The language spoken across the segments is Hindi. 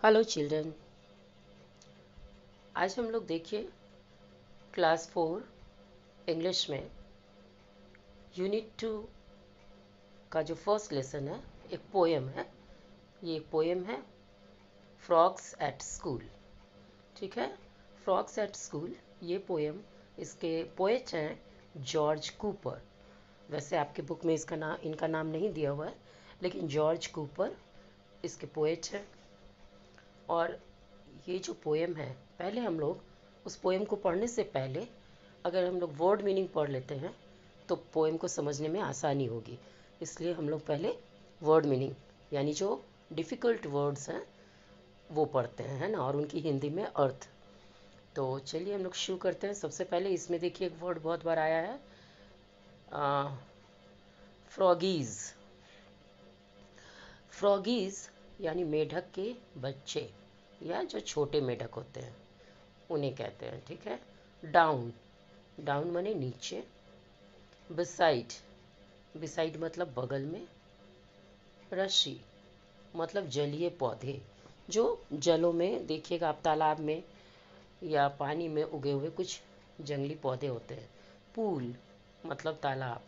Hello children. आज हम लोग देखिए क्लास 4 इंग्लिश में यूनिट 2 का जो फर्स्ट लेसन है, एक पोएम है। ये एक पोएम है, फ्रॉग्स एट स्कूल। ठीक है, फ्रॉग्स एट स्कूल ये पोएम, इसके पोएट हैं जॉर्ज कूपर। वैसे आपके बुक में इनका नाम नहीं दिया हुआ है, लेकिन जॉर्ज कूपर इसके पोएट हैं। और ये जो पोएम है, पहले हम लोग उस पोएम को पढ़ने से पहले अगर हम लोग वर्ड मीनिंग पढ़ लेते हैं तो पोएम को समझने में आसानी होगी। इसलिए हम लोग पहले वर्ड मीनिंग यानी जो डिफ़िकल्ट वर्ड्स हैं वो पढ़ते हैं, है ना, और उनकी हिंदी में अर्थ। तो चलिए हम लोग शुरू करते हैं। सबसे पहले इसमें देखिए एक वर्ड बहुत बार आया है, फ्रॉगीज़। फ्रॉगीज़ यानी मेढक के बच्चे या जो छोटे मेढक होते हैं उन्हें कहते हैं। ठीक है, डाउन, डाउन माने नीचे। बिसाइड, बिसाइड मतलब बगल में। रशी मतलब जलीय पौधे, जो जलों में देखिएगा आप, तालाब में या पानी में उगे हुए कुछ जंगली पौधे होते हैं। पूल मतलब तालाब।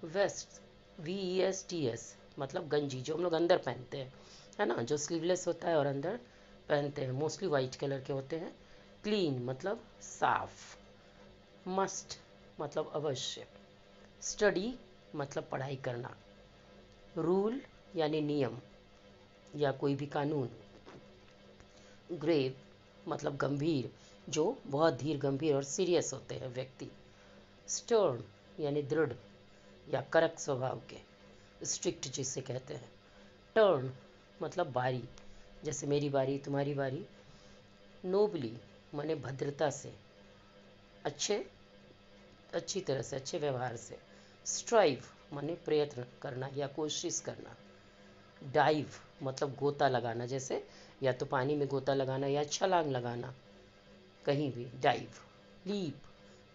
वेस्ट, VESTS मतलब गंजी, जो हम लोग अंदर पहनते हैं, है ना, जो स्लीवलेस होता है और अंदर पहनते हैं, मोस्टली वाइट कलर के होते हैं। क्लीन मतलब साफ। मस्ट मतलब अवश्य। स्टडी मतलब पढ़ाई करना। रूल यानी नियम या कोई भी कानून। ग्रेव मतलब गंभीर, जो बहुत धीर गंभीर और सीरियस होते हैं व्यक्ति। स्टर्न यानी दृढ़ या कड़क स्वभाव के, स्ट्रिक्ट जिसे कहते हैं। टर्न मतलब बारी, जैसे मेरी बारी, तुम्हारी बारी। नोबली माने भद्रता से, अच्छी तरह से, अच्छे व्यवहार से। स्ट्राइव माने प्रयत्न करना या कोशिश करना। डाइव मतलब गोता लगाना, जैसे या तो पानी में गोता लगाना या छलांग लगाना, कहीं भी डाइव। लीप,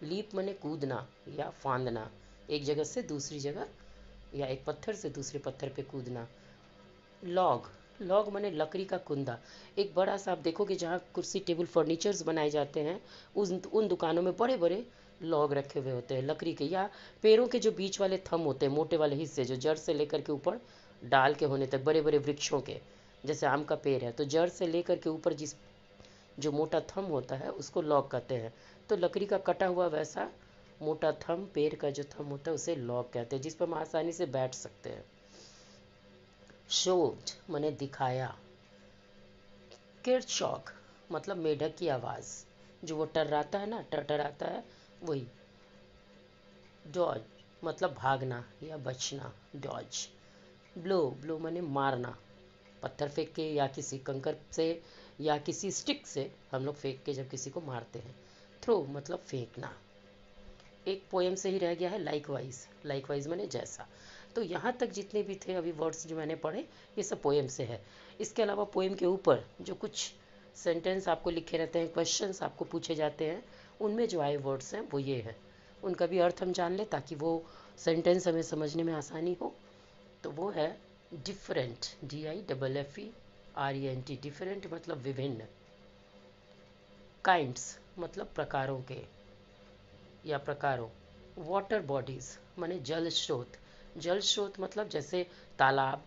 लीप माने कूदना या फांदना, एक जगह से दूसरी जगह या एक पत्थर से दूसरे पत्थर पे कूदना। लॉग, लॉग माने लकड़ी का कुंदा। एक बड़ा सा आप देखोगे जहाँ कुर्सी टेबल फर्नीचर्स बनाए जाते हैं, उन दुकानों में बड़े बड़े लॉग रखे हुए होते हैं लकड़ी के, या पेड़ों के जो बीच वाले थम होते हैं, मोटे वाले हिस्से, जो जड़ से लेकर के ऊपर डाल के होने तक, बड़े बड़े वृक्षों के, जैसे आम का पेड़ है तो जड़ से लेकर के ऊपर जिस जो मोटा थम होता है उसको लॉग कहते हैं। तो लकड़ी का कटा हुआ वैसा मोटा थम, पेड़ का जो थम होता है उसे लॉग कहते हैं, जिस पर हम आसानी से बैठ सकते हैं। शोव्ड माने दिखाया। किरचॉक मतलब मेढक की आवाज़, जो वो टर्राता है ना, टरटराता है, वही। डॉज मतलब भागना या बचना, डॉज। ब्लो, ब्लो माने मारना, पत्थर फेंक के या किसी कंकर से या किसी स्टिक से हम लोग फेंक के जब किसी को मारते हैं। थ्रो मतलब फेंकना। एक पोएम से ही रह गया है लाइकवाइज, लाइकवाइज माने जैसा। तो यहाँ तक जितने भी थे अभी वर्ड्स जो मैंने पढ़े, ये सब पोएम से है। इसके अलावा पोएम के ऊपर जो कुछ सेंटेंस आपको लिखे रहते हैं, क्वेश्चंस आपको पूछे जाते हैं, उनमें जो आए वर्ड्स हैं वो ये हैं। उनका भी अर्थ हम जान लें ताकि वो सेंटेंस हमें समझने में आसानी हो। तो वो है डिफरेंट, DIFFERENT, डिफरेंट मतलब विभिन्न। काइंड्स मतलब प्रकारों के या प्रकारों। वाटर बॉडीज माने जल स्रोत, जल स्रोत मतलब जैसे तालाब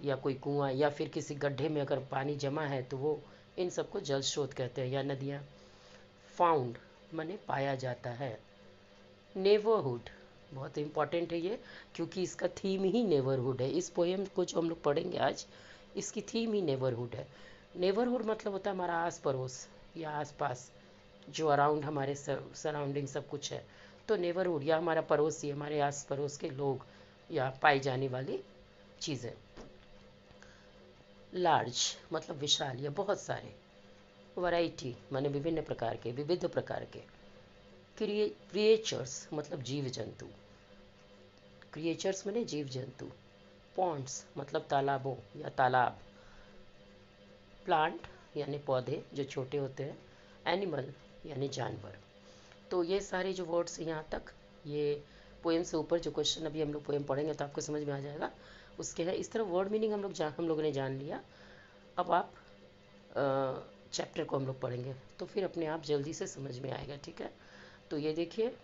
या कोई कुआं या फिर किसी गड्ढे में अगर पानी जमा है तो वो, इन सबको जल स्रोत कहते हैं, या नदियाँ। फाउंड माने पाया जाता है। नेबरहुड बहुत इम्पॉर्टेंट है ये, क्योंकि इसका थीम ही नेबरहुड है। इस पोएम को जो हम लोग पढ़ेंगे आज, इसकी थीम ही नेबरहुड है। नेबरहुड मतलब होता है हमारा आस पड़ोस या आस पास, जो अराउंड हमारे सराउंडिंग सब कुछ है। तो नेबरहुड या हमारा पड़ोसी, हमारे आस पड़ोस के लोग या पाई जाने वाली चीज़ें। लार्ज मतलब विशाल या बहुत सारे। वैरायटी माने विभिन्न प्रकार के, विविध प्रकार के। क्रिएचर्स मतलब जीव जंतु, क्रिएचर्स माने जीव जंतु। पॉन्ड्स मतलब तालाबों या तालाब। प्लांट यानी पौधे जो छोटे होते हैं। एनिमल यानी जानवर। तो ये सारे जो वर्ड्स यहाँ तक, ये पोएम से ऊपर जो क्वेश्चन अभी हम लोग पोएम पढ़ेंगे तो आपको समझ में आ जाएगा उसके है। इस तरह वर्ड मीनिंग हम लोगों ने जान लिया। अब आप चैप्टर को हम लोग पढ़ेंगे तो फिर अपने आप जल्दी से समझ में आएगा, ठीक है। तो ये देखिए,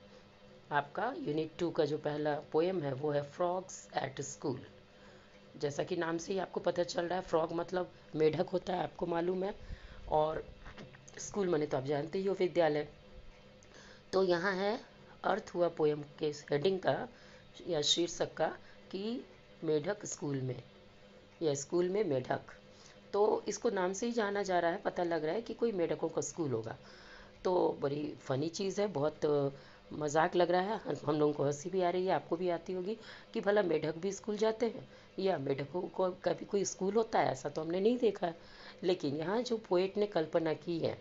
आपका यूनिट 2 का जो पहला पोएम है वो है फ्रॉग्स एट स्कूल। जैसा कि नाम से ही आपको पता चल रहा है, फ्रॉग मतलब मेढक होता है, आपको मालूम है, और स्कूल माने तो आप जानते ही हो, विद्यालय। तो यहाँ है अर्थ हुआ पोएम के हेडिंग का या शीर्षक का कि मेढक स्कूल में, या स्कूल में मेढक। तो इसको नाम से ही जाना जा रहा है, पता लग रहा है कि कोई मेढकों का स्कूल होगा। तो बड़ी फ़नी चीज़ है, बहुत मजाक लग रहा है, हम लोगों को हंसी भी आ रही है, आपको भी आती होगी कि भला मेढक भी स्कूल जाते हैं, या मेढकों को का भी कोई स्कूल होता है, ऐसा तो हमने नहीं देखा है। लेकिन यहाँ जो पोएट ने कल्पना की है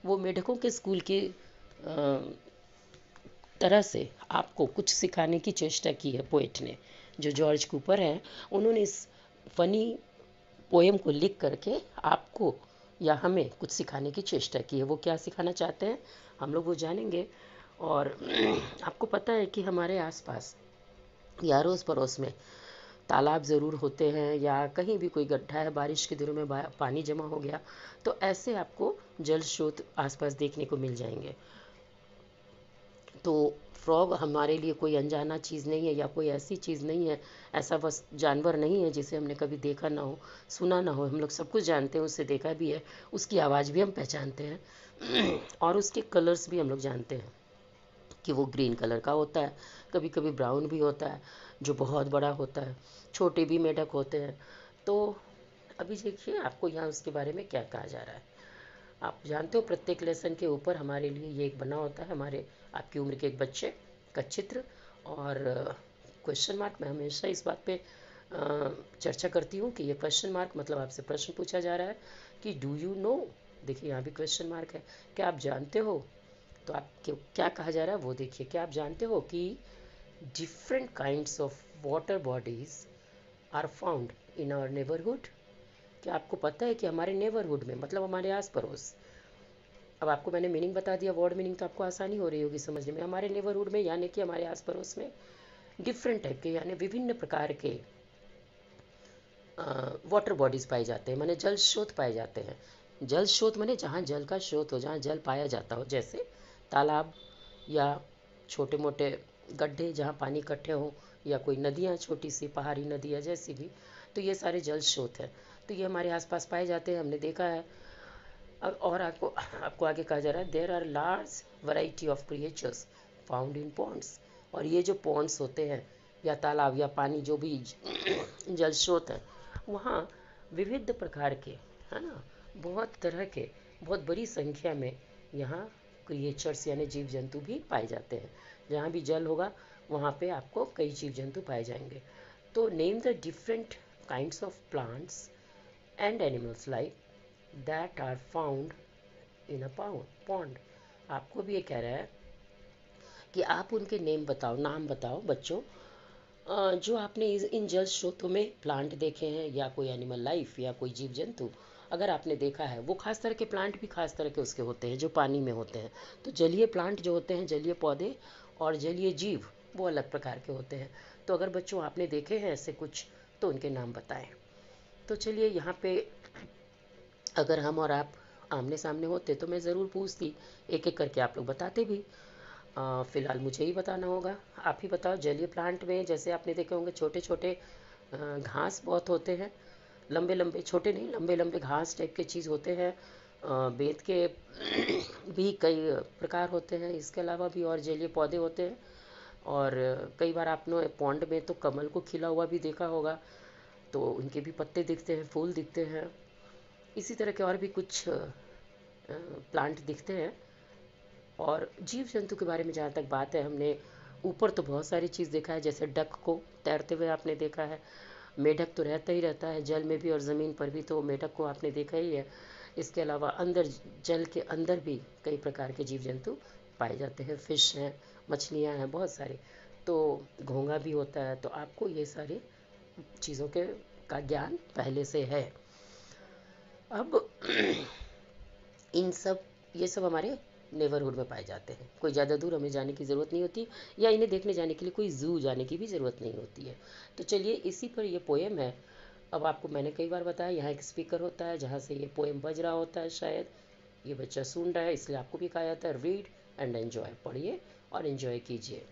वो मेढकों के स्कूल के तरह से आपको कुछ सिखाने की चेष्टा की है पोएट ने। जो जॉर्ज कूपर हैं, उन्होंने इस फनी पोएम को लिख करके आपको या हमें कुछ सिखाने की चेष्टा की है। वो क्या सिखाना चाहते हैं हम लोग वो जानेंगे। और आपको पता है कि हमारे आसपास या अड़ोस पड़ोस में तालाब ज़रूर होते हैं, या कहीं भी कोई गड्ढा है, बारिश के दिनों में पानी जमा हो गया, तो ऐसे आपको जल स्रोत आसपास देखने को मिल जाएंगे। तो फ्रॉग हमारे लिए कोई अनजाना चीज़ नहीं है, या कोई ऐसी चीज़ नहीं है, ऐसा बस जानवर नहीं है जिसे हमने कभी देखा ना हो, सुना ना हो। हम लोग सब कुछ जानते हैं, उससे देखा भी है, उसकी आवाज़ भी हम पहचानते हैं और उसके कलर्स भी हम लोग जानते हैं कि वो ग्रीन कलर का होता है, कभी कभी ब्राउन भी होता है, जो बहुत बड़ा होता है, छोटे भी मेढक होते हैं। तो अभी देखिए आपको यहाँ उसके बारे में क्या कहा जा रहा है। आप जानते हो प्रत्येक लेसन के ऊपर हमारे लिए ये एक बना होता है, हमारे आपकी उम्र के एक बच्चे का चित्र और क्वेश्चन मार्क। मैं हमेशा इस बात पे चर्चा करती हूँ कि ये क्वेश्चन मार्क मतलब आपसे प्रश्न पूछा जा रहा है कि डू यू नो। देखिए यहाँ भी क्वेश्चन मार्क है, क्या आप जानते हो। तो आप क्या कहा जा रहा है वो देखिए, क्या आप जानते हो कि different kinds of water bodies are found in our neighbourhood. क्या आपको पता है कि हमारे नेबरहुड में मतलब हमारे आस पड़ोस, अब आपको मैंने मीनिंग बता दिया, वर्ड मीनिंग, तो आपको आसानी हो रही होगी समझने में। हमारे नेबरहुड में यानी कि हमारे आस पड़ोस में डिफरेंट टाइप के यानी विभिन्न प्रकार के वाटर बॉडीज़ पाए जाते हैं, माने जल स्रोत पाए जाते हैं। जल स्रोत माने जहाँ जल का स्रोत हो, जहाँ जल पाया जाता हो, जैसे तालाब या छोटे मोटे गड्ढे जहाँ पानी इकट्ठे हों, या कोई नदियाँ, छोटी सी पहाड़ी नदियाँ जैसी भी। तो ये सारे जल स्रोत हैं, तो ये हमारे आसपास पाए जाते हैं, हमने देखा है। अब और आपको आपको आगे कहा जा रहा है there are large variety of creatures found in ponds. और ये जो पॉन्ड्स होते हैं या तालाब या पानी जो भी जल स्रोत है, वहाँ विविध प्रकार के, है ना, बहुत तरह के, बहुत बड़ी संख्या में यहाँ क्रिएचर्स यानी जीव जंतु भी पाए जाते हैं। जहाँ भी जल होगा वहाँ पे आपको कई जीव जंतु पाए जाएंगे। तो name the different kinds of plants and animals like that are found in a pond. आपको भी ये कह रहा है कि आप उनके नेम बताओ, नाम बताओ बच्चों, जो आपने इन जल स्रोतों में प्लांट देखे हैं, या कोई एनिमल लाइफ या कोई जीव जंतु अगर आपने देखा है। वो खास तरह के प्लांट भी खास तरह के उसके होते हैं जो पानी में होते हैं। तो जलीय प्लांट जो होते हैं, जलीय पौधे, और जलीय जीव वो अलग प्रकार के होते हैं। तो अगर बच्चों आपने देखे हैं ऐसे कुछ, तो उनके नाम बताएं। तो चलिए यहाँ पे अगर हम और आप आमने सामने होते तो मैं ज़रूर पूछती, एक एक करके आप लोग बताते भी। फ़िलहाल मुझे ही बताना होगा, आप ही बताओ। जलीय प्लांट में जैसे आपने देखे होंगे छोटे छोटे घास बहुत होते हैं, लंबे लंबे, छोटे नहीं, लंबे लंबे घास टाइप के चीज़ होते हैं। बेंत के भी कई प्रकार होते हैं, इसके अलावा भी और जलीय पौधे होते हैं। और कई बार आपने पॉन्ड में तो कमल को खिला हुआ भी देखा होगा, तो उनके भी पत्ते दिखते हैं, फूल दिखते हैं। इसी तरह के और भी कुछ प्लांट दिखते हैं। और जीव जंतु के बारे में जहाँ तक बात है, हमने ऊपर तो बहुत सारी चीज़ देखा है, जैसे डक को तैरते हुए आपने देखा है। मेढक तो रहता ही रहता है जल में भी और ज़मीन पर भी, तो मेढक को आपने देखा ही है। इसके अलावा अंदर जल के अंदर भी कई प्रकार के जीव जंतु पाए जाते हैं, फिश हैं, मछलियाँ हैं, बहुत सारे। तो घोंघा भी होता है। तो आपको ये सारी चीज़ों के का ज्ञान पहले से है। अब इन सब ये सब हमारे नेबरहुड में पाए जाते हैं, कोई ज़्यादा दूर हमें जाने की ज़रूरत नहीं होती, या इन्हें देखने जाने के लिए कोई ज़ू जाने की भी ज़रूरत नहीं होती है। तो चलिए इसी पर ये पोएम है अब आपको मैंने कई बार बताया, यहाँ एक स्पीकर होता है जहाँ से ये पोएम बज रहा होता है, शायद ये बच्चा सुन रहा है, इसलिए आपको भी कहा जाता है रीड एंड एन्जॉय, पढ़िए और एन्जॉय कीजिए।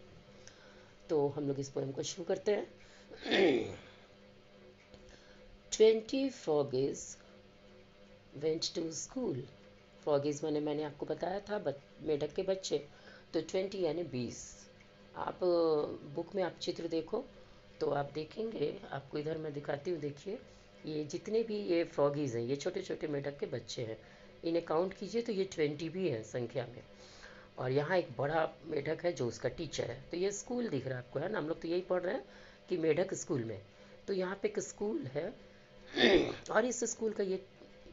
तो हम लोग इस पोएम को शुरू करते हैं। 20 froggies went to school। फ्रॉगीज मैंने आपको बताया था मेढक के बच्चे, तो 20 यानी 20। आप बुक में आप चित्र देखो तो आप देखेंगे, आपको इधर मैं दिखाती हूँ, देखिए ये जितने भी ये फ्रॉगीज हैं, ये छोटे छोटे मेढक के बच्चे हैं, इन्हें काउंट कीजिए तो ये 20 भी है संख्या में। और यहाँ एक बड़ा मेढक है जो उसका टीचर है। तो ये स्कूल दिख रहा है आपको, है ना, हम लोग तो यही पढ़ रहे हैं कि मेढक स्कूल में। तो यहाँ पे एक स्कूल है और इस स्कूल का ये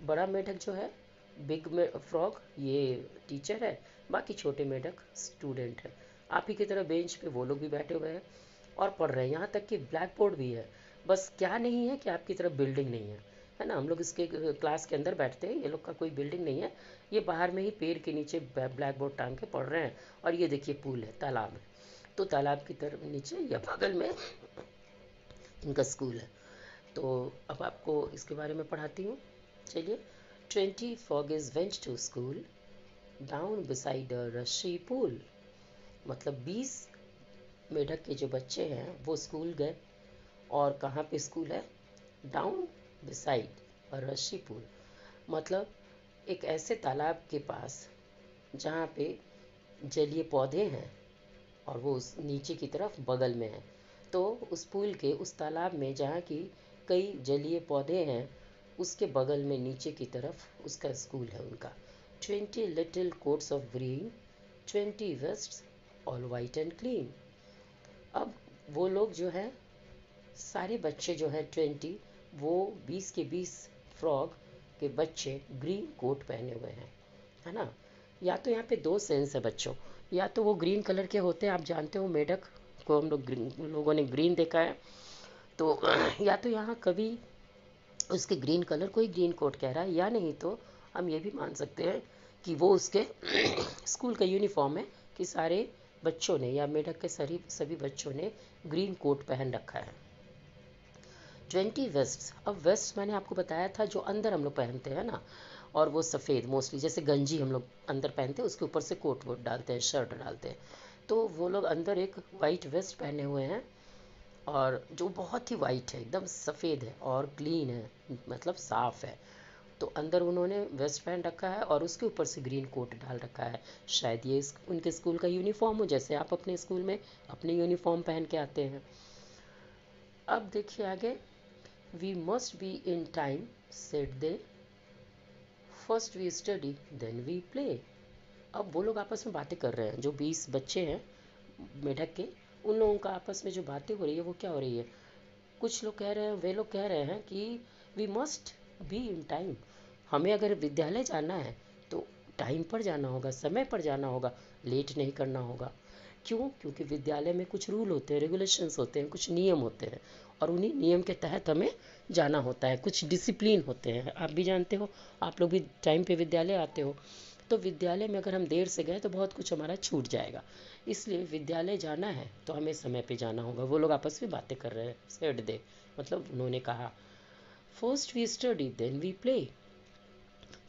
बड़ा मेढक जो है, बिग फ्रॉग, ये टीचर है, बाकी छोटे मेढक स्टूडेंट है। आप ही की तरह बेंच पे वो लोग भी बैठे हुए हैं और पढ़ रहे हैं। यहाँ तक कि ब्लैक बोर्ड भी है, बस क्या नहीं है कि आपकी तरफ बिल्डिंग नहीं है ना। हम लोग इसके क्लास के अंदर बैठते हैं, ये लोग का कोई बिल्डिंग नहीं है, ये बाहर में ही पेड़ के नीचे ब्लैक बोर्ड टांग के पढ़ रहे हैं। और ये देखिए पुल है, तालाब है, तो तालाब की तरफ नीचे या बगल में इनका स्कूल है। तो अब आपको इसके बारे में पढ़ाती हूँ, चलिए। 20 froggies went to school down beside a rushy pool। मतलब 20 मेढक के जो बच्चे हैं वो स्कूल गए, और कहाँ पे स्कूल है, डाउन बिसाइड और रशी पुल, मतलब एक ऐसे तालाब के पास जहाँ पे जलीय पौधे हैं और वो उस नीचे की तरफ बगल में है। तो उस पुल के उस तालाब में जहाँ की कई जलीय पौधे हैं, उसके बगल में नीचे की तरफ उसका स्कूल है उनका। 20 little coats of green, 20 vests all white and clean। अब वो लोग जो है, सारे बच्चे जो हैं 20, वो 20 के 20 फ्रॉग के बच्चे ग्रीन कोट पहने हुए हैं, है ना। या तो यहाँ पे दो सेंस है बच्चों, या तो वो ग्रीन कलर के होते हैं, आप जानते हो मेढक को हम लोगों ने ग्रीन देखा है, तो या तो यहाँ कभी उसके ग्रीन कलर को ही ग्रीन कोट कह रहा है, या नहीं तो हम ये भी मान सकते हैं कि वो उसके स्कूल का यूनिफॉर्म है, कि सारे बच्चों ने या मेढक के सभी बच्चों ने ग्रीन कोट पहन रखा है। 20 वेस्ट, अब वेस्ट मैंने आपको बताया था जो अंदर हम लोग पहनते हैं ना, और वो सफ़ेद मोस्टली, जैसे गंजी हम लोग अंदर पहनते हैं, उसके ऊपर से कोट वोट डालते हैं, शर्ट डालते हैं, तो वो लोग अंदर एक वाइट वेस्ट पहने हुए हैं, और जो बहुत ही वाइट है, एकदम सफ़ेद है और क्लीन है, मतलब साफ़ है। तो अंदर उन्होंने वेस्ट पहन रखा है और उसके ऊपर से ग्रीन कोट डाल रखा है। शायद ये उनके स्कूल का यूनिफॉर्म हो, जैसे आप अपने स्कूल में अपने यूनिफॉर्म पहन के आते हैं। अब देखिए आगे, we must be in time said they, first we study then we play. अब वो लोग आपस में बातें कर रहे हैं, जो 20 बच्चे हैं मेढक के, उन लोगों का आपस में जो बातें हो रही है वो क्या हो रही है, कुछ लोग कह रहे हैं, वे लोग कह रहे हैं कि we must be in time, हमें अगर विद्यालय जाना है तो टाइम पर जाना होगा, समय पर जाना होगा, लेट नहीं करना होगा। क्यों? क्योंकि विद्यालय में कुछ रूल होते हैं, रेगुलेशंस होते हैं, कुछ नियम होते हैं, और उन्हीं नियम के तहत हमें जाना होता है, कुछ डिसिप्लिन होते हैं। आप भी जानते हो, आप लोग भी टाइम पे विद्यालय आते हो, तो विद्यालय में अगर हम देर से गए तो बहुत कुछ हमारा छूट जाएगा, इसलिए विद्यालय जाना है तो हमें समय पे जाना होगा। वो लोग आपस में बातें कर रहे हैं, सेड दे, मतलब उन्होंने कहा। First we study then we play,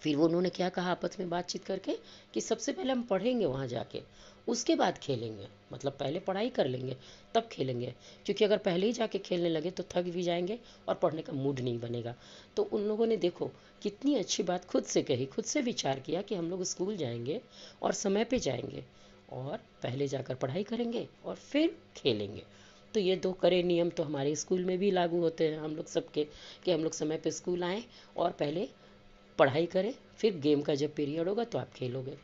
फिर वो उन्होंने क्या कहा आपस में बातचीत करके, कि सबसे पहले हम पढ़ेंगे वहाँ जाके, उसके बाद खेलेंगे, मतलब पहले पढ़ाई कर लेंगे तब खेलेंगे, क्योंकि अगर पहले ही जाके खेलने लगे तो थक भी जाएंगे और पढ़ने का मूड नहीं बनेगा। तो उन लोगों ने देखो कितनी अच्छी बात खुद से कही, खुद से विचार किया कि हम लोग स्कूल जाएंगे और समय पे जाएंगे, और पहले जाकर पढ़ाई करेंगे और फिर खेलेंगे। तो ये दो कड़े नियम तो हमारे स्कूल में भी लागू होते हैं हम लोग सबके, कि हम लोग समय पे स्कूल आएँ और पहले पढ़ाई करें, फिर गेम का जब पीरियड होगा तो आप खेलोगे।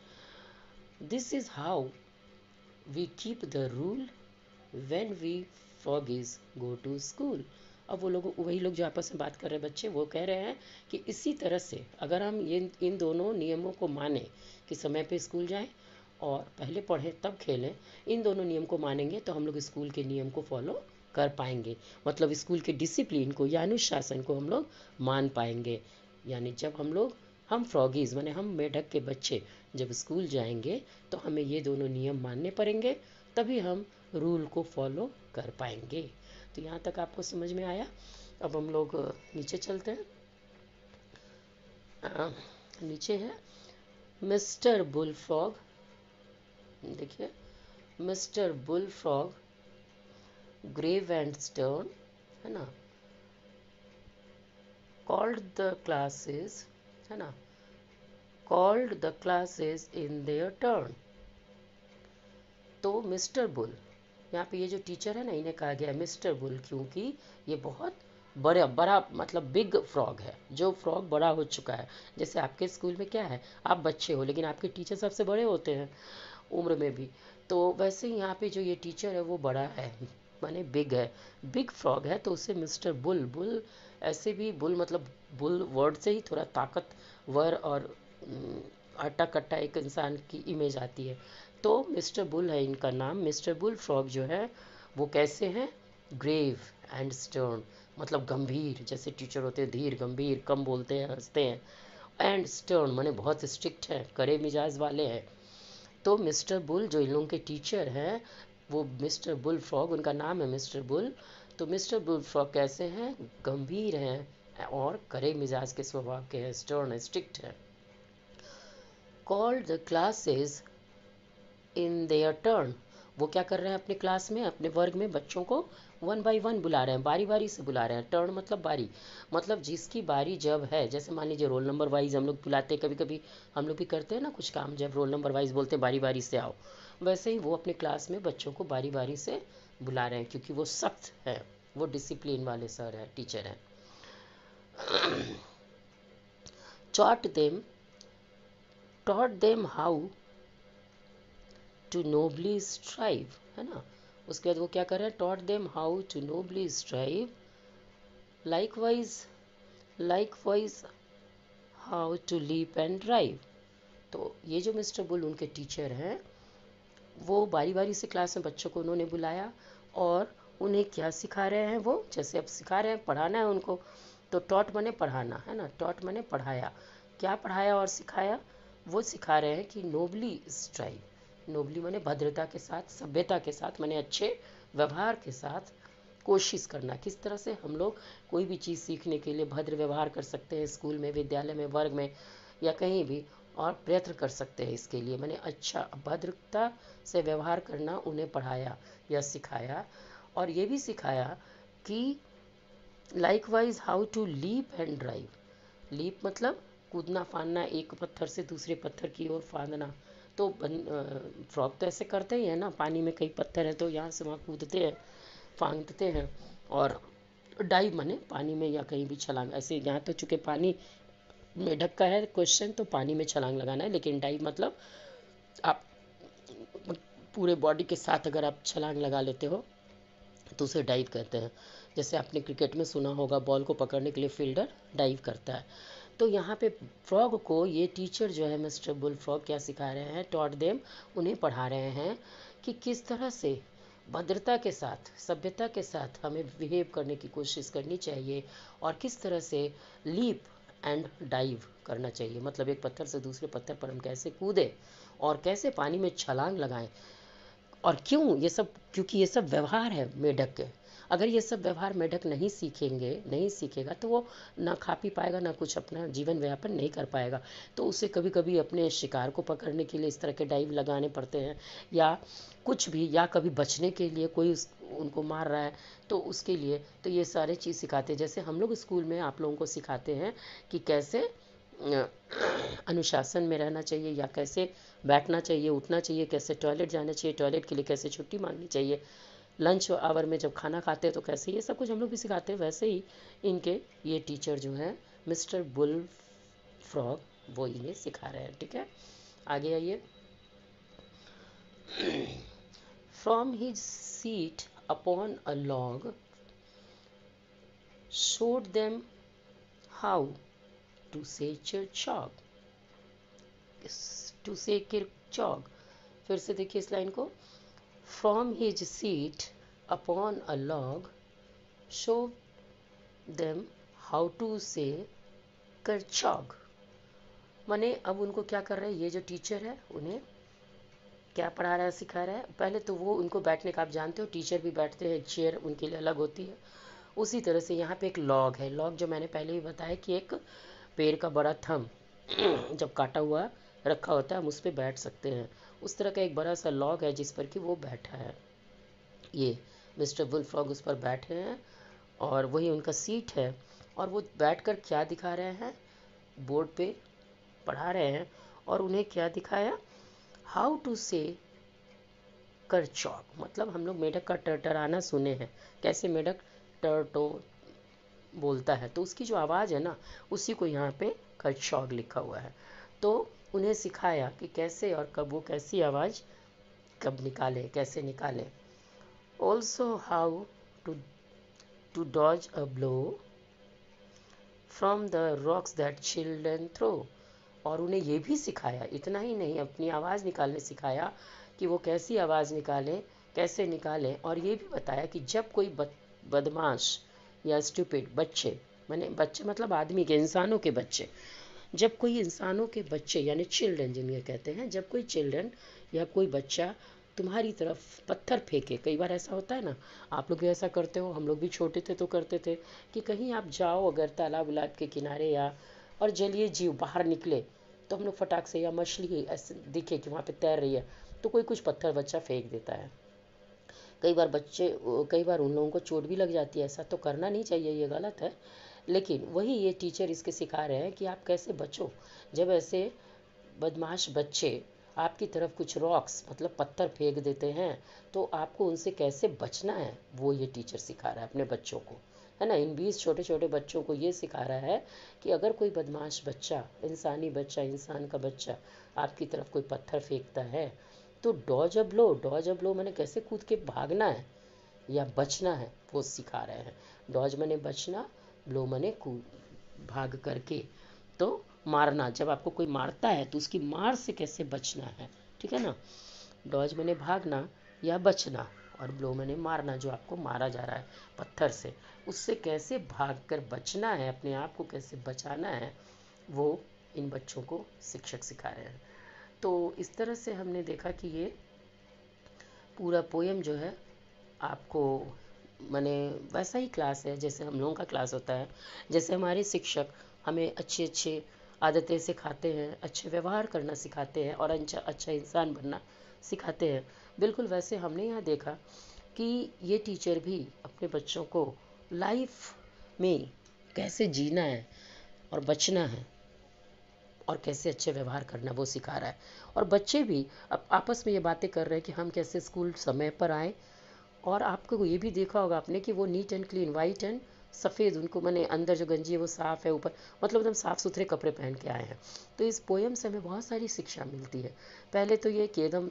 This is how we keep the rule when we froggies go to school. अब वो लोग, वही लोग जो आपस में बात कर रहे हैं बच्चे, वो कह रहे हैं कि इसी तरह से अगर हम ये इन दोनों नियमों को माने, कि समय पे स्कूल जाएं और पहले पढ़ें तब खेलें, इन दोनों नियम को मानेंगे तो हम लोग स्कूल के नियम को फॉलो कर पाएंगे, मतलब स्कूल के डिसिप्लिन को या अनुशासन को हम लोग मान पाएंगे। यानी जब हम फ्रॉगीज माने हम मेढक के बच्चे जब स्कूल जाएंगे तो हमें ये दोनों नियम मानने पड़ेंगे, तभी हम रूल को फॉलो कर पाएंगे। तो यहाँ तक आपको समझ में आया। अब हम लोग नीचे चलते हैं। नीचे है मिस्टर बुल फ्रॉग। देखिए, Mister Bull Frog grave and stern, है ना, कॉल्ड द क्लासेस, है ना, called the classes in their turn. तो मिस्टर बुल, यहाँ पे ये जो टीचर है ना, इन्हें कहा गया है मिस्टर बुल, क्योंकि ये बहुत बड़ा बड़ा मतलब बिग फ्रॉग है, जो फ्रॉग बड़ा हो चुका है। जैसे आपके स्कूल में क्या है, आप बच्चे हो लेकिन आपके टीचर सबसे बड़े होते हैं उम्र में भी, तो वैसे ही यहाँ पे जो ये टीचर है वो बड़ा है, माने बिग है, बिग फ्रॉग है, तो उसे मिस्टर बुल, बुल ऐसे भी, बुल मतलब बुल वर्ड से ही थोड़ा ताकतवर और हट्टा कट्टा एक इंसान की इमेज आती है। तो मिस्टर बुल है इनका नाम। मिस्टर बुल फ्रॉग जो है वो कैसे हैं, ग्रेव एंड स्टर्न, मतलब गंभीर, जैसे टीचर होते हैं धीर गंभीर, कम बोलते हैं, हंसते हैं, एंड स्टर्न माने बहुत स्ट्रिक्ट है, कड़े मिजाज वाले हैं। तो मिस्टर बुल जो इन लोगों के टीचर हैं, वो मिस्टर बुल फ्रॉग, उनका नाम है मिस्टर बुल। तो मिस्टर बुल फ्रॉग कैसे हैं, गंभीर हैं और कड़े मिजाज के स्वभाव के हैं, स्टर्न स्ट्रिक्ट है। Called the classes in their turn, वो क्या कर रहे हैं अपने क्लास में, अपने वर्ग में बच्चों को वन बाय वन बुला रहे हैं, बारी बारी से बुला रहे हैं। टर्न मतलब बारी, मतलब जिसकी बारी जब है, जैसे मान लीजिए रोल नंबर वाइज हम लोग बुलाते हैं, कभी कभी हम लोग भी करते हैं ना कुछ काम, जब रोल नंबर वाइज बोलते हैं बारी बारी से आओ, वैसे ही वो अपने क्लास में बच्चों को बारी बारी से बुला रहे हैं, क्योंकि वो सख्त है, वो डिसिप्लिन वाले सर हैं, टीचर हैं। taught them taught them how to nobly strive, है ना। उसके बाद वो क्या कर रहे हैं, taught them how to nobly strive, likewise likewise how to leap and drive. तो ये जो मिस्टर बुल उनके टीचर हैं, वो बारी बारी से क्लास में बच्चों को उन्होंने बुलाया और उन्हें क्या सिखा रहे हैं, वो जैसे अब सिखा रहे हैं, पढ़ाना है उनको, तो टॉट माने पढ़ाना, है ना, टॉट माने पढ़ाया। क्या पढ़ाया और सिखाया, वो सिखा रहे हैं कि नोबली स्ट्राइव, नोबली माने भद्रता के साथ, सभ्यता के साथ, माने अच्छे व्यवहार के साथ कोशिश करना, किस तरह से हम लोग कोई भी चीज़ सीखने के लिए भद्र व्यवहार कर सकते हैं, स्कूल में, विद्यालय में, वर्ग में या कहीं भी, और प्रयत्न कर सकते हैं इसके लिए, मैंने अच्छा भद्रता से व्यवहार करना उन्हें पढ़ाया या सिखाया। और ये भी सिखाया कि likewise how to leap and drive, leap मतलब कूदना फांदना, एक पत्थर से दूसरे पत्थर की ओर फांदना। तो फ्रॉग तो ऐसे करते ही है ना, पानी में कई पत्थर है तो यहाँ से वहाँ कूदते हैं, फांदते हैं। और डाइव माने पानी में या कहीं भी छलांग, ऐसे यहाँ तो चूँकि पानी मेढक का है क्वेश्चन, तो पानी में छलांग लगाना है, लेकिन डाइव मतलब आप पूरे बॉडी के साथ अगर आप छलांग लगा लेते हो तो उसे डाइव कहते हैं। जैसे आपने क्रिकेट में सुना होगा, बॉल को पकड़ने के लिए फील्डर डाइव करता है। तो यहाँ पे फ्रॉग को ये टीचर जो है मिस्टर बुल फ्रॉग क्या सिखा रहे हैं, टॉट देम, उन्हें पढ़ा रहे हैं कि किस तरह से भद्रता के साथ, सभ्यता के साथ हमें बिहेव करने की कोशिश करनी चाहिए, और किस तरह से लीप एंड डाइव करना चाहिए, मतलब एक पत्थर से दूसरे पत्थर पर हम कैसे कूदें और कैसे पानी में छलांग लगाएं। और क्यों ये सब, क्योंकि ये सब व्यवहार है मेढक के। अगर ये सब व्यवहार मेढक नहीं सीखेंगे, नहीं सीखेगा, तो वो ना खा पी पाएगा, ना कुछ अपना जीवन व्यापन नहीं कर पाएगा। तो उसे कभी कभी अपने शिकार को पकड़ने के लिए इस तरह के डाइव लगाने पड़ते हैं, या कुछ भी, या कभी बचने के लिए कोई उनको मार रहा है तो उसके लिए, तो ये सारे चीज़ सिखाते हैं। जैसे हम लोग स्कूल में आप लोगों को सिखाते हैं कि कैसे अनुशासन में रहना चाहिए, या कैसे बैठना चाहिए, उठना चाहिए, कैसे टॉयलेट जाना चाहिए, टॉयलेट के लिए कैसे छुट्टी मांगनी चाहिए, लंच आवर में जब खाना खाते हैं तो कैसे, ये सब कुछ हम लोग भी सिखाते हैं। वैसे ही इनके ये टीचर जो हैं मिस्टर बुल फ्रॉग, वो इन्हें सिखा रहे हैं। ठीक है, आगे आइए। From his seat upon a log showed them how to say chalk, to say chalk। फिर से देखिए इस लाइन को, from his seat upon a log show them how to say करचॉग। माने अब उनको क्या कर रहे हैं, ये जो टीचर है उन्हें क्या पढ़ा रहा है, सिखा रहा है। पहले तो वो उनको बैठने का, आप जानते हो टीचर भी बैठते हैं, चेयर उनके लिए अलग होती है, उसी तरह से यहाँ पे एक लॉग है। लॉग जो मैंने पहले ही बताया कि एक पेड़ का बड़ा थंब जब काटा हुआ रखा होता है हम उस पर बैठ सकते हैं, उस तरह का एक बड़ा सा लॉग है जिस पर कि वो बैठा है। ये मिस्टर बुल फ्रॉग उस पर बैठे हैं और वही उनका सीट है। और वो बैठकर क्या दिखा रहे हैं, बोर्ड पे पढ़ा रहे हैं। और उन्हें क्या दिखाया, हाउ टू से करचॉक, मतलब हम लोग मेढक का टरटराना सुने हैं, कैसे मेढक टर्टो बोलता है, तो उसकी जो आवाज़ है ना उसी को यहाँ पे करचॉक लिखा हुआ है। तो उन्हें सिखाया कि कैसे और कब वो कैसी आवाज़ कब निकाले, कैसे निकाले। Also how to to dodge a blow from the rocks that children throw. और उन्हें ये भी सिखाया, इतना ही नहीं, अपनी आवाज़ निकालने सिखाया कि वो कैसी आवाज़ निकालें, कैसे निकालें। और ये भी बताया कि जब कोई बदमाश या स्टूपिड बच्चे, मैंने बच्चे मतलब आदमी के, इंसानों के बच्चे, जब कोई इंसानों के बच्चे यानी चिल्ड्रन जिन्हें कहते हैं, जब कोई चिल्ड्रन या कोई बच्चा तुम्हारी तरफ पत्थर फेंके, कई बार ऐसा होता है ना, आप लोग भी ऐसा करते हो, हम लोग भी छोटे थे तो करते थे कि कहीं आप जाओ अगर तालाब उलाब के किनारे या और जलीय जीव बाहर निकले तो हम लोग फटाक से, या मछली ऐसे दिखे कि वहाँ पे तैर रही है तो कोई कुछ पत्थर बच्चा फेंक देता है। कई बार उन लोगों को चोट भी लग जाती है। ऐसा तो करना नहीं चाहिए, ये गलत है। लेकिन वही ये टीचर इसके सिखा रहे हैं कि आप कैसे बचो जब ऐसे बदमाश बच्चे आपकी तरफ कुछ रॉक्स मतलब पत्थर फेंक देते हैं, तो आपको उनसे कैसे बचना है वो ये टीचर सिखा रहा है अपने बच्चों को, है ना। इन 20 छोटे छोटे बच्चों को ये सिखा रहा है कि अगर कोई बदमाश बच्चा, इंसानी बच्चा, इंसान का बच्चा आपकी तरफ कोई पत्थर फेंकता है तो dodge a blow, dodge a blow मैंने कैसे कूद के भागना है या बचना है वो सिखा रहे हैं। डॉज मने बचना, ब्लो मने कूद, भाग करके, तो मारना, जब आपको कोई मारता है तो उसकी मार से कैसे बचना है, ठीक है ना। डॉज मने भागना या बचना, और ब्लो मने मारना, जो आपको मारा जा रहा है पत्थर से, उससे कैसे भागकर बचना है, अपने आप को कैसे बचाना है, वो इन बच्चों को शिक्षक सिखा रहे हैं। तो इस तरह से हमने देखा कि ये पूरा पोएम जो है आपको माने वैसा ही क्लास है जैसे हम लोगों का क्लास होता है, जैसे हमारे शिक्षक हमें अच्छे अच्छे आदतें सिखाते हैं, अच्छे व्यवहार करना सिखाते हैं और अच्छा अच्छा इंसान बनना सिखाते हैं, बिल्कुल वैसे हमने यहाँ देखा कि ये टीचर भी अपने बच्चों को लाइफ में कैसे जीना है और बचना है और कैसे अच्छे व्यवहार करना वो सिखा रहा है। और बच्चे भी अब आपस में ये बातें कर रहे हैं कि हम कैसे स्कूल समय पर आए। और आपको ये भी देखा होगा आपने कि वो neat and clean, white and सफ़ेद, उनको मैंने अंदर जो गंजी है वो साफ़ है, ऊपर मतलब एकदम साफ़ सुथरे कपड़े पहन के आए हैं। तो इस पोएम से हमें बहुत सारी शिक्षा मिलती है। पहले तो ये कि एकदम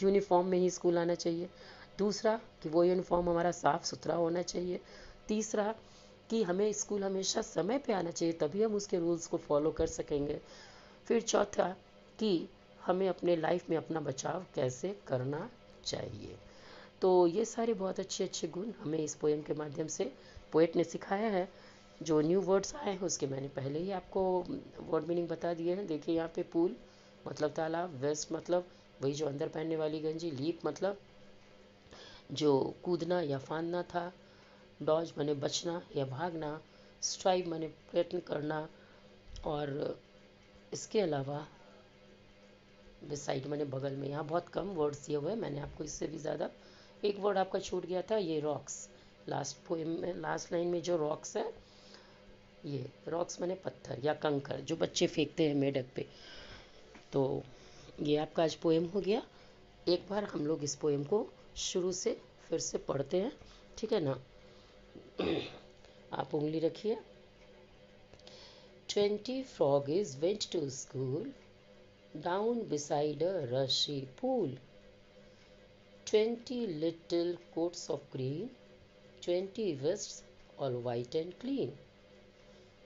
यूनिफॉर्म में ही स्कूल आना चाहिए। दूसरा कि वो यूनिफॉर्म हमारा साफ़ सुथरा होना चाहिए। तीसरा कि हमें स्कूल हमेशा समय पे आना चाहिए, तभी हम उसके रूल्स को फॉलो कर सकेंगे। फिर चौथा कि हमें अपने लाइफ में अपना बचाव कैसे करना चाहिए। तो ये सारे बहुत अच्छे अच्छे गुण हमें इस पोएम के माध्यम से पोएट ने सिखाया है। जो न्यू वर्ड्स आए हैं उसके मैंने पहले ही आपको वर्ड मीनिंग बता दिए हैं। देखिए यहाँ पे पूल मतलब तालाब, वेस्ट मतलब वही जो अंदर पहनने वाली गंजी, लीप मतलब जो कूदना या फांदना था, डॉज माने बचना या भागना, स्ट्राइव माने प्रयत्न करना, और इसके अलावा बिसाइड माने बगल में। यहाँ बहुत कम वर्ड्स दिए हुए हैं, मैंने आपको इससे भी ज़्यादा, एक वर्ड आपका छूट गया था, ये रॉक्स। लास्ट पोएम में लास्ट लाइन में जो रॉक्स है, ये रॉक्स माने पत्थर या कंकर जो बच्चे फेंकते हैं मेढक पे। तो ये आपका आज पोएम हो गया। एक बार हम लोग इस पोएम को शुरू से फिर से पढ़ते हैं, ठीक है ना। आप उंगली रखिए। 20 frogs went to school down beside a rushy pool. 20 little coats of green, 20 vests all white and clean.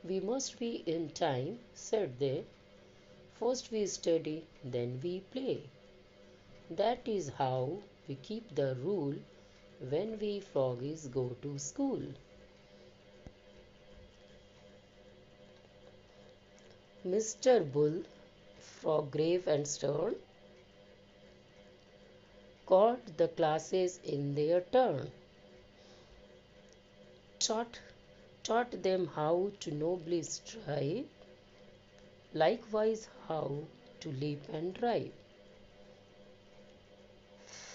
We must be in time, said they. First we study, then we play. That is how we keep the rule when we froggies go to school. Mr. Bull, frog grave and stern, called the classes in their turn. taught taught them how to nobly strive, likewise how to leap and drive.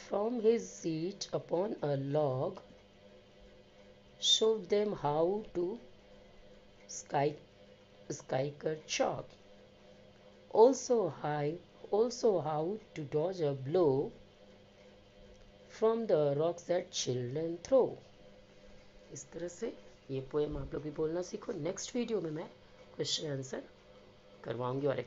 From his seat upon a log, showed them how to sky, cut chalk. Also how to dodge a blow from the rocks that children throw. इस तरह से ये पोएम आप लोग भी बोलना सीखो. नेक्स्ट वीडियो में मैं क्वेश्चन आंसर करवाऊंगी और